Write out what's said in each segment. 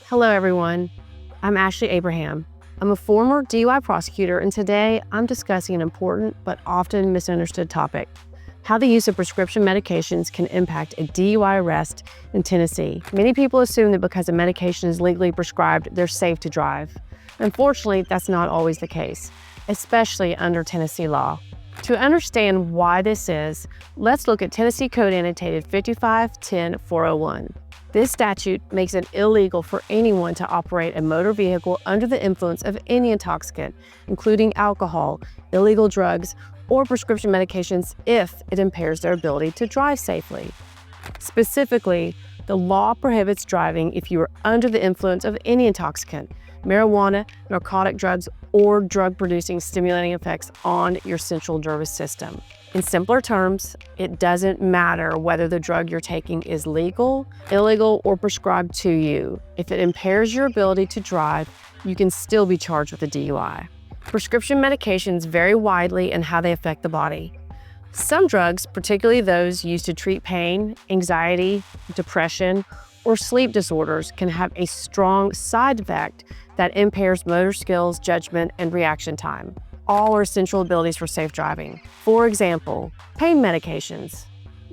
Hello everyone, I'm Ashley Abraham. I'm a former DUI prosecutor, and today I'm discussing an important but often misunderstood topic: how the use of prescription medications can impact a DUI arrest in Tennessee. Many people assume that because a medication is legally prescribed, they're safe to drive. Unfortunately, that's not always the case, especially under Tennessee law. To understand why this is, let's look at Tennessee Code Annotated 55-10-401. This statute makes it illegal for anyone to operate a motor vehicle under the influence of any intoxicant, including alcohol, illegal drugs, or prescription medications if it impairs their ability to drive safely. Specifically, the law prohibits driving if you are under the influence of any intoxicant, marijuana, narcotic drugs, or drug-producing stimulating effects on your central nervous system. In simpler terms, it doesn't matter whether the drug you're taking is legal, illegal, or prescribed to you. If it impairs your ability to drive, you can still be charged with a DUI. Prescription medications vary widely in how they affect the body. Some drugs, particularly those used to treat pain, anxiety, depression, or sleep disorders, can have a strong side effect that impairs motor skills, judgment, and reaction time. All are essential abilities for safe driving. For example, pain medications.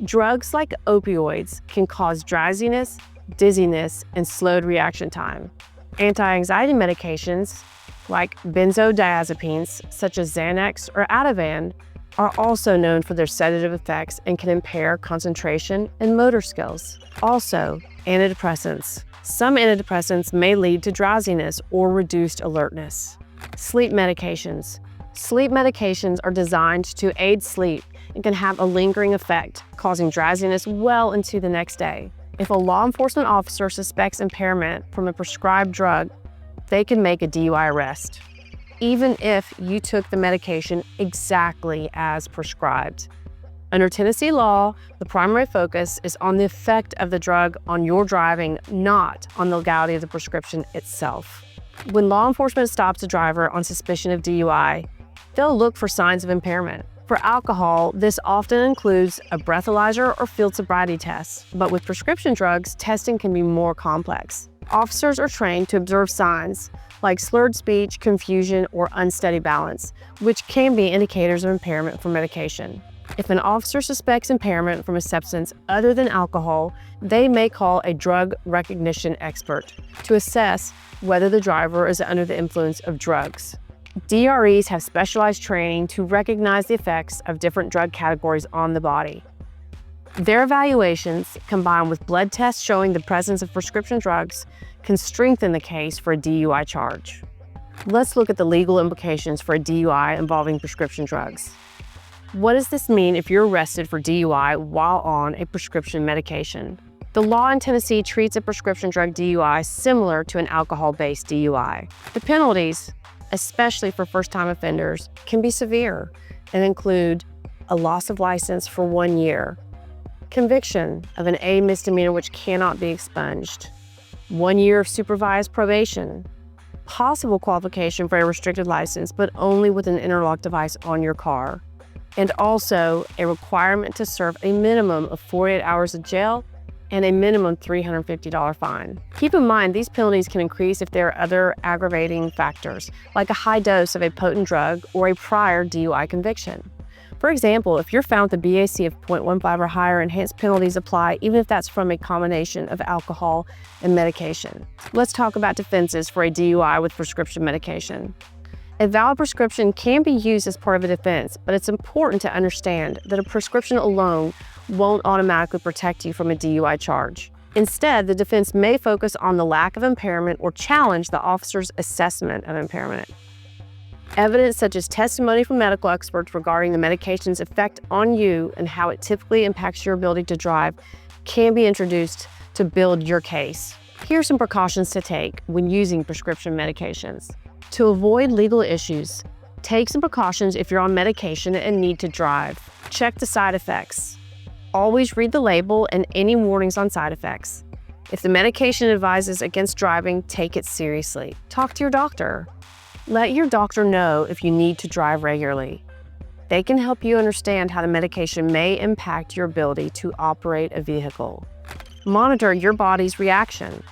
Drugs like opioids can cause drowsiness, dizziness, and slowed reaction time. Anti-anxiety medications like benzodiazepines, such as Xanax or Ativan, are also known for their sedative effects and can impair concentration and motor skills. Also, antidepressants. Some antidepressants may lead to drowsiness or reduced alertness. Sleep medications. Sleep medications are designed to aid sleep and can have a lingering effect, causing drowsiness well into the next day. If a law enforcement officer suspects impairment from a prescribed drug, they can make a DUI arrest, even if you took the medication exactly as prescribed. Under Tennessee law, the primary focus is on the effect of the drug on your driving, not on the legality of the prescription itself. When law enforcement stops a driver on suspicion of DUI, they'll look for signs of impairment. For alcohol, this often includes a breathalyzer or field sobriety test, but with prescription drugs, testing can be more complex. Officers are trained to observe signs like slurred speech, confusion, or unsteady balance, which can be indicators of impairment from medication. If an officer suspects impairment from a substance other than alcohol, they may call a drug recognition expert to assess whether the driver is under the influence of drugs. DREs have specialized training to recognize the effects of different drug categories on the body. Their evaluations, combined with blood tests showing the presence of prescription drugs, can strengthen the case for a DUI charge. Let's look at the legal implications for a DUI involving prescription drugs. What does this mean if you're arrested for DUI while on a prescription medication? The law in Tennessee treats a prescription drug DUI similar to an alcohol-based DUI. The penalties, especially for first-time offenders, can be severe and include a loss of license for 1 year, conviction of an A misdemeanor which cannot be expunged, 1 year of supervised probation, possible qualification for a restricted license but only with an interlock device on your car, and also a requirement to serve a minimum of 48 hours of jail and a minimum $350 fine. Keep in mind, these penalties can increase if there are other aggravating factors, like a high dose of a potent drug or a prior DUI conviction. For example, if you're found with a BAC of 0.15 or higher, enhanced penalties apply even if that's from a combination of alcohol and medication. Let's talk about defenses for a DUI with prescription medication. A valid prescription can be used as part of a defense, but it's important to understand that a prescription alone won't automatically protect you from a DUI charge. Instead, the defense may focus on the lack of impairment or challenge the officer's assessment of impairment. Evidence such as testimony from medical experts regarding the medication's effect on you and how it typically impacts your ability to drive can be introduced to build your case. Here are some precautions to take when using prescription medications. To avoid legal issues, take some precautions if you're on medication and need to drive. Check the side effects. Always read the label and any warnings on side effects. If the medication advises against driving, take it seriously. Talk to your doctor. Let your doctor know if you need to drive regularly. They can help you understand how the medication may impact your ability to operate a vehicle. Monitor your body's reaction.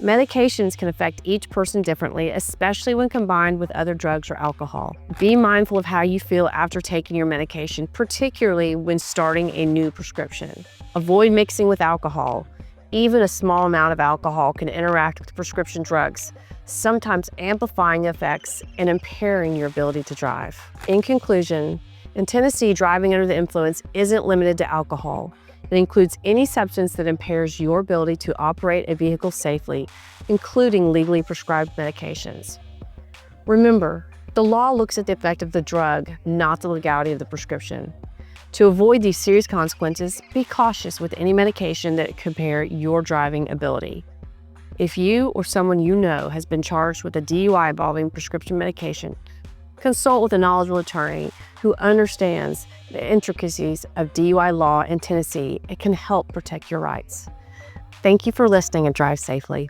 Medications can affect each person differently, especially when combined with other drugs or alcohol. Be mindful of how you feel after taking your medication, particularly when starting a new prescription. Avoid mixing with alcohol. Even a small amount of alcohol can interact with prescription drugs, sometimes amplifying effects and impairing your ability to drive. In conclusion, in Tennessee, driving under the influence isn't limited to alcohol. It includes any substance that impairs your ability to operate a vehicle safely, including legally prescribed medications. Remember, the law looks at the effect of the drug, not the legality of the prescription. To avoid these serious consequences, be cautious with any medication that could impair your driving ability. If you or someone you know has been charged with a DUI involving prescription medication, consult with a knowledgeable attorney who understands the intricacies of DUI law in Tennessee and can help protect your rights. Thank you for listening and drive safely.